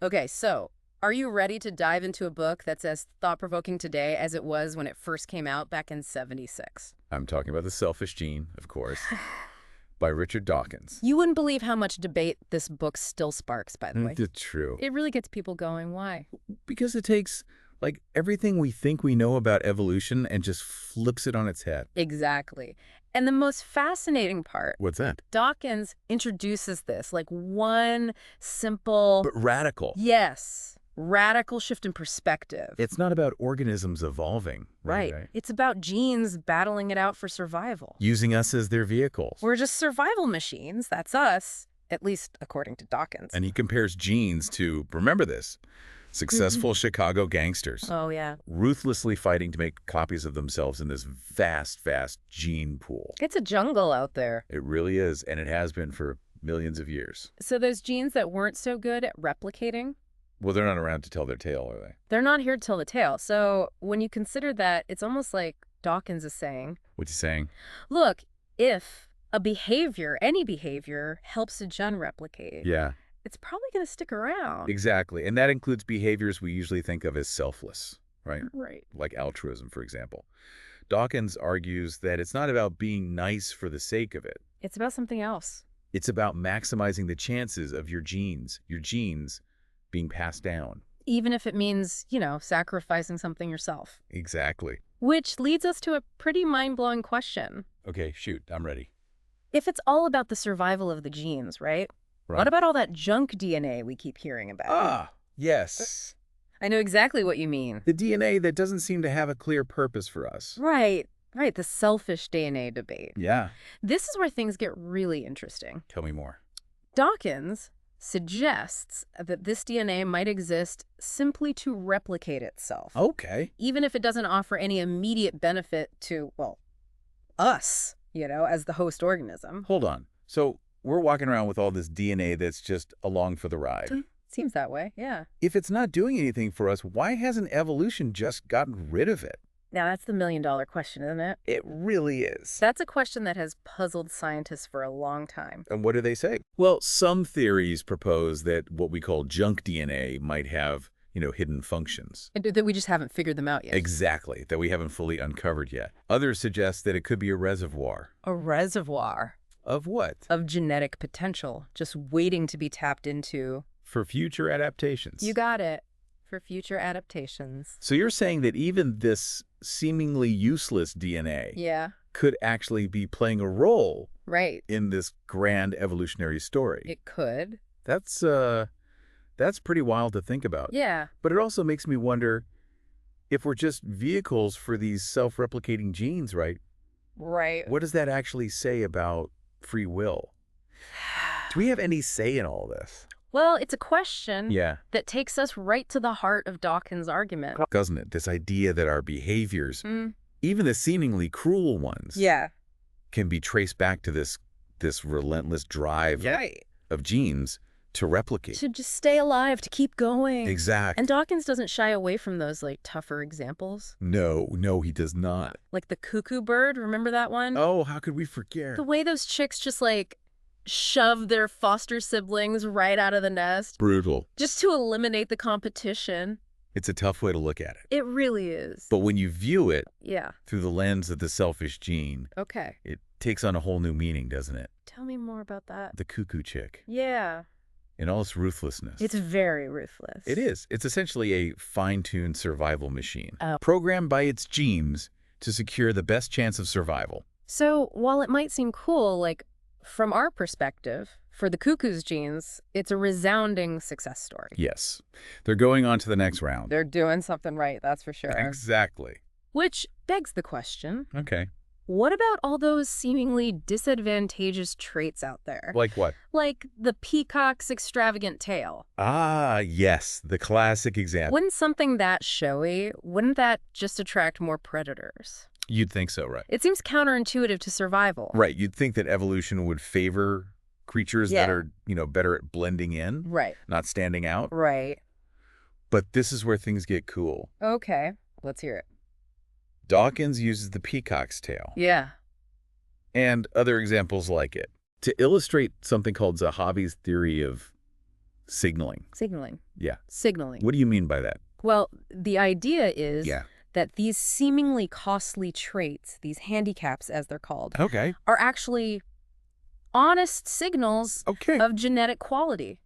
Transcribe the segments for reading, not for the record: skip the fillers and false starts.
Okay, so are you ready to dive into a book that's as thought-provoking today as it was when it first came out back in '76? I'm talking about The Selfish Gene, of course, by Richard Dawkins. You wouldn't believe how much debate this book still sparks, by the way. It's true. It really gets people going. Why? Because it takes, like, everything we think we know about evolution and just flips it on its head. Exactly. And the most fascinating part, What's that? Dawkins introduces this like one simple, But radical. yes, radical shift in perspective. It's not about organisms evolving. Right. It's about genes battling it out for survival. Using us as their vehicles. We're just survival machines. That's us, at least according to Dawkins. And he compares genes to, remember this, successful Chicago gangsters. Oh, yeah. Ruthlessly fighting to make copies of themselves in this vast, vast gene pool. It's a jungle out there. It really is, and it has been for millions of years. So those genes that weren't so good at replicating, Well, they're not around to tell their tale, are they? they're not here to tell the tale. So when you consider that, it's almost like Dawkins is saying, What's he saying? look, if a behavior, any behavior, helps a gene replicate, Yeah, it's probably going to stick around. exactly. And that includes behaviors we usually think of as selfless, right? Right. Like altruism, for example. Dawkins argues that it's not about being nice for the sake of it. It's about something else. It's about maximizing the chances of your genes being passed down. Even if it means, sacrificing something yourself. Exactly. Which leads us to a pretty mind-blowing question. Okay, shoot, I'm ready. If it's all about the survival of the genes, right? Right. What about all that junk DNA we keep hearing about? Ah, yes. I know exactly what you mean. The DNA that doesn't seem to have a clear purpose for us. Right, the selfish DNA debate. Yeah. This is where things get really interesting. Tell me more. Dawkins suggests that this DNA might exist simply to replicate itself. Okay. Even if it doesn't offer any immediate benefit to, well, us, as the host organism. Hold on. So we're walking around with all this DNA that's just along for the ride. Seems that way, yeah. If it's not doing anything for us, why hasn't evolution just gotten rid of it? Now, that's the million-dollar question, isn't it? It really is. That's a question that has puzzled scientists for a long time. And what do they say? Well, some theories propose that what we call junk DNA might have, hidden functions. And that we just haven't figured them out yet. Exactly, that we haven't fully uncovered yet. Others suggest that it could be a reservoir. A reservoir Of what? of genetic potential, just waiting to be tapped into. For future adaptations. You got it. For future adaptations. So you're saying that even this seemingly useless DNA Yeah, could actually be playing a role right. in this grand evolutionary story. It could. That's pretty wild to think about. Yeah. But it also makes me wonder if we're just vehicles for these self-replicating genes, right? Right. What does that actually say about free will? Do we have any say in all this? Well, it's a question Yeah. that takes us right to the heart of Dawkins' argument. Doesn't it? This idea that our behaviors, Mm. even the seemingly cruel ones, Yeah. can be traced back to this relentless drive of genes to replicate. To just stay alive, to keep going. Exactly. And Dawkins doesn't shy away from those, tougher examples. No, he does not. Like the cuckoo bird, remember that one? Oh, how could we forget? The way those chicks just, shove their foster siblings right out of the nest. Brutal. Just to eliminate the competition. It's a tough way to look at it. It really is. But when you view it Yeah. through the lens of the selfish gene, Okay. it takes on a whole new meaning, doesn't it? Tell me more about that. The cuckoo chick, Yeah. in all its ruthlessness. It's very ruthless. It is. It's essentially a fine-tuned survival machine, Oh. programmed by its genes to secure the best chance of survival. So while it might seem cool, from our perspective, for the cuckoo's genes, it's a resounding success story. Yes. They're going on to the next round. They're doing something right, that's for sure. Exactly. Which begs the question, Okay. what about all those seemingly disadvantageous traits out there? Like what? Like the peacock's extravagant tail. Ah, yes. The classic example. Wouldn't something that showy, wouldn't that just attract more predators? You'd think so, right? It seems counterintuitive to survival. Right. You'd think that evolution would favor creatures that Yeah. are, better at blending in, Right. not standing out. Right. But this is where things get cool. Okay. Let's hear it. Dawkins uses the peacock's tail Yeah. and other examples like it to illustrate something called Zahavi's theory of Signaling. Signaling. Yeah. Signaling. What do you mean by that? Well, the idea is Yeah. that these seemingly costly traits, these handicaps as they're called, Okay. are actually honest signals Okay. of genetic quality.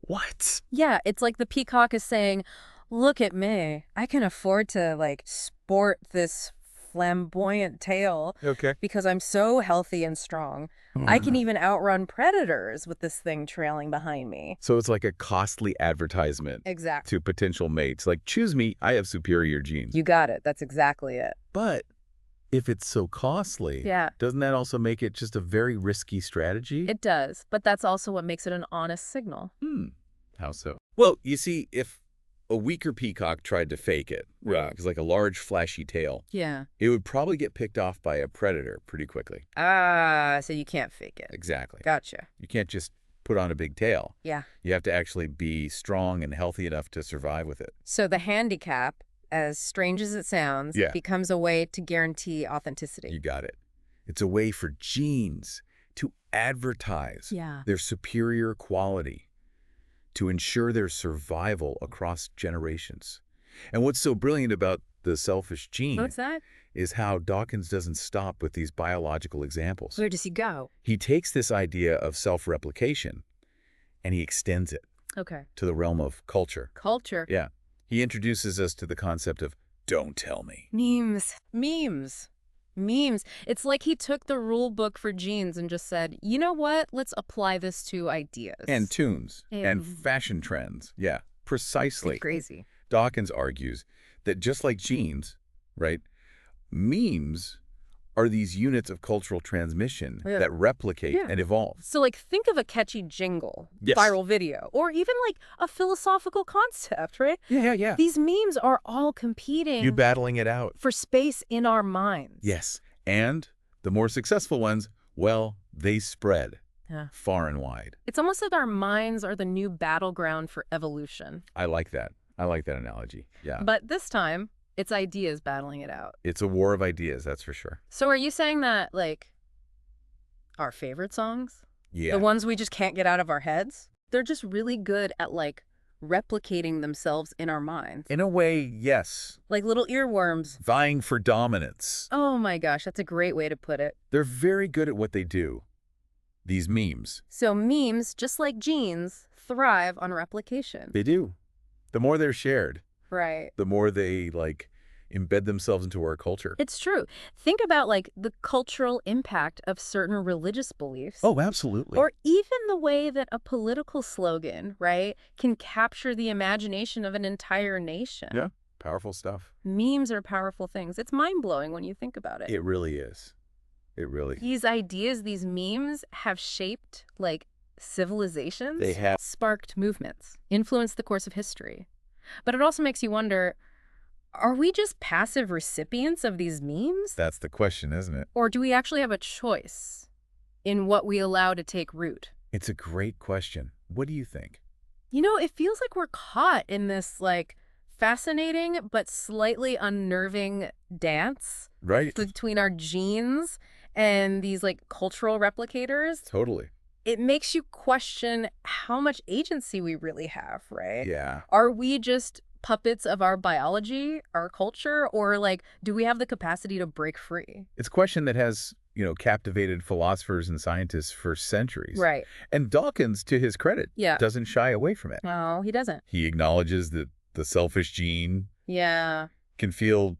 What? Yeah, it's like the peacock is saying, look at me. I can afford to, like, sport this flamboyant tail Okay. because I'm so healthy and strong. I can even outrun predators with this thing trailing behind me. So it's like a costly advertisement Exactly. to potential mates. Like, choose me, I have superior genes. You got it. That's exactly it. But if it's so costly, Yeah. doesn't that also make it just a very risky strategy? It does, but that's also what makes it an honest signal. How so? Well, you see, if a weaker peacock tried to fake it, because like a large flashy tail, Yeah. it would probably get picked off by a predator pretty quickly. Ah, so you can't fake it. Exactly. Gotcha. You can't just put on a big tail. Yeah. You have to actually be strong and healthy enough to survive with it. So the handicap, as strange as it sounds, Yeah. becomes a way to guarantee authenticity. You got it. It's a way for genes to advertise Yeah. their superior quality, to ensure their survival across generations. And what's so brilliant about the selfish gene What's that? is how Dawkins doesn't stop with these biological examples. Where does he go? He takes this idea of self-replication and he extends it Okay. to the realm of culture. Culture. Yeah. He introduces us to the concept of don't tell me. Memes. Memes. Memes. It's like he took the rule book for genes and just said, you know what? Let's apply this to ideas. And tunes and Mm. fashion trends. Yeah, precisely. It's crazy. Dawkins argues that just like genes, right, memes are these units of cultural transmission Yeah. that replicate Yeah. and evolve. So, like, think of a catchy jingle, Yes. viral video, or even, like, a philosophical concept, right? Yeah. These memes are all competing You battling it out. for space in our minds. Yes. And the more successful ones, well, they spread Yeah. far and wide. It's almost like our minds are the new battleground for evolution. I like that. I like that analogy. Yeah. But this time, it's ideas battling it out. It's a war of ideas, that's for sure. So are you saying that, like, our favorite songs, Yeah. the ones we just can't get out of our heads, they're just really good at, like, replicating themselves in our minds? In a way, yes. Like little earworms. Vying for dominance. Oh my gosh, that's a great way to put it. They're very good at what they do. These memes. So memes, just like genes, thrive on replication. They do. The more they're shared, Right. the more they, like, embed themselves into our culture. It's true. Think about, like, the cultural impact of certain religious beliefs. Oh, absolutely. Or even the way that a political slogan, right, can capture the imagination of an entire nation. Yeah. Powerful stuff. Memes are powerful things. It's mind-blowing when you think about it. It really is. It really is. These ideas, these memes have shaped, like, civilizations. They have. Sparked movements, influenced the course of history. But it also makes you wonder, are we just passive recipients of these memes? That's the question, isn't it? Or do we actually have a choice in what we allow to take root? It's a great question. What do you think? You know, it feels like we're caught in this, like, fascinating but slightly unnerving dance Right? between our genes and these, like, cultural replicators. Totally. It makes you question how much agency we really have, right? Yeah. Are we just puppets of our biology, our culture, or, like, do we have the capacity to break free? It's a question that has, captivated philosophers and scientists for centuries. Right. And Dawkins, to his credit, Yeah. doesn't shy away from it. No, he doesn't. He acknowledges that the selfish gene Yeah. can feel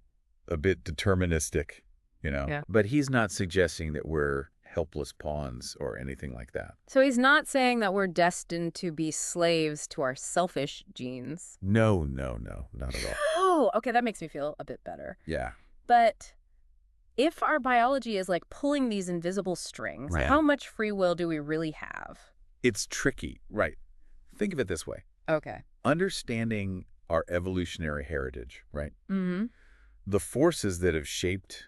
a bit deterministic, Yeah. But he's not suggesting that we're helpless pawns or anything like that. So he's not saying that we're destined to be slaves to our selfish genes. No, not at all. Oh, okay, that makes me feel a bit better. Yeah. But if our biology is like pulling these invisible strings, Right. how much free will do we really have? It's tricky, right? Think of it this way. Okay. Understanding our evolutionary heritage, right? Mm-hmm. The forces that have shaped,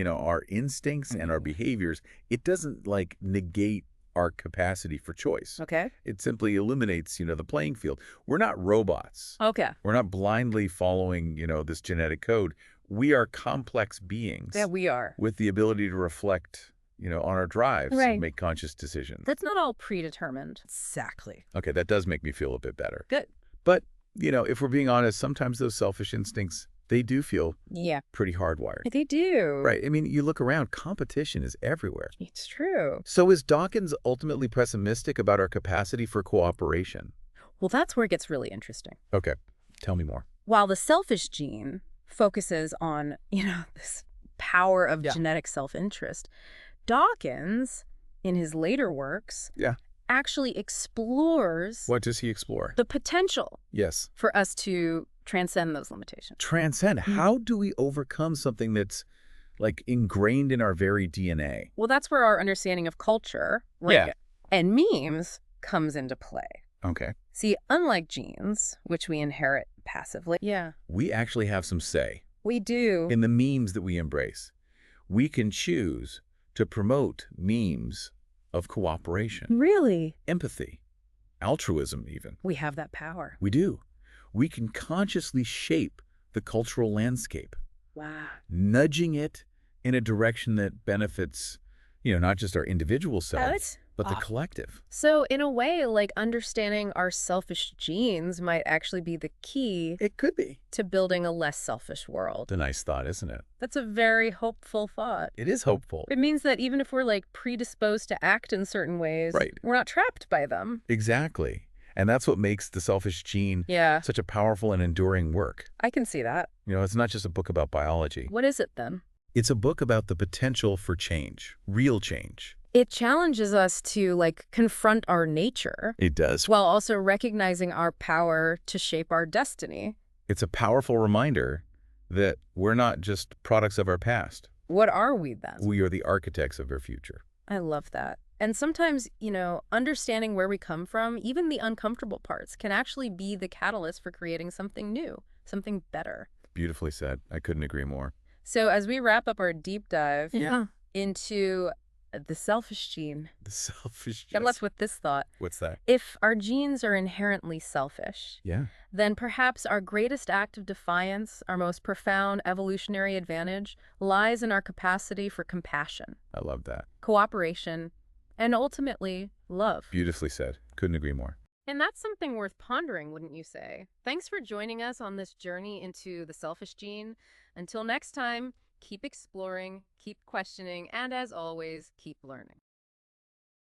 our instincts and our Mhm. behaviors, it doesn't, like, negate our capacity for choice. Okay. It simply eliminates, the playing field. We're not robots. Okay. We're not blindly following, this genetic code. We are complex beings Yeah, we are. with the ability to reflect, on our drives and Right. make conscious decisions. That's not all predetermined. Exactly. Okay, that does make me feel a bit better. Good. But, if we're being honest, sometimes those selfish instincts, they do feel Yeah. pretty hardwired. They do. Right. I mean, you look around, competition is everywhere. It's true. So is Dawkins ultimately pessimistic about our capacity for cooperation? Well, that's where it gets really interesting. Okay, tell me more. While the selfish gene focuses on, this power of Yeah. genetic self-interest, Dawkins, in his later works, Yeah. actually explores What does he explore? the potential Yes. for us to transcend those limitations. Transcend. How do we overcome something that's like ingrained in our very DNA? Well, that's where our understanding of culture, right, Yeah. and memes comes into play. Okay. See, unlike genes, which we inherit passively, We actually have some say we do. in the memes that we embrace. We can choose to promote memes of cooperation, Really? empathy, altruism even. We have that power. We do. We can consciously shape the cultural landscape, Wow. nudging it in a direction that benefits, not just our individual selves, That's but the collective. So in a way, like understanding our selfish genes might actually be the key It could be. to building a less selfish world. It's a nice thought, isn't it? That's a very hopeful thought. It is hopeful. It means that even if we're like predisposed to act in certain ways, Right. we're not trapped by them. Exactly. And that's what makes the selfish gene Yeah, such a powerful and enduring work. I can see that. It's not just a book about biology. What is it then? It's a book about the potential for change, real change. It challenges us to like confront our nature It does. while also recognizing our power to shape our destiny. It's a powerful reminder that we're not just products of our past. What are we then? We are the architects of our future. I love that. And sometimes, understanding where we come from, even the uncomfortable parts, can actually be the catalyst for creating something new, something better. Beautifully said. I couldn't agree more. So as we wrap up our deep dive Yeah. into the selfish gene, The selfish. I'm left with this thought. What's that? If our genes are inherently selfish, Yeah. then perhaps our greatest act of defiance, our most profound evolutionary advantage, lies in our capacity for compassion, I love that. cooperation, and ultimately, love. Beautifully said. Couldn't agree more. And that's something worth pondering, wouldn't you say? Thanks for joining us on this journey into the selfish gene. Until next time, keep exploring, keep questioning, and as always, keep learning.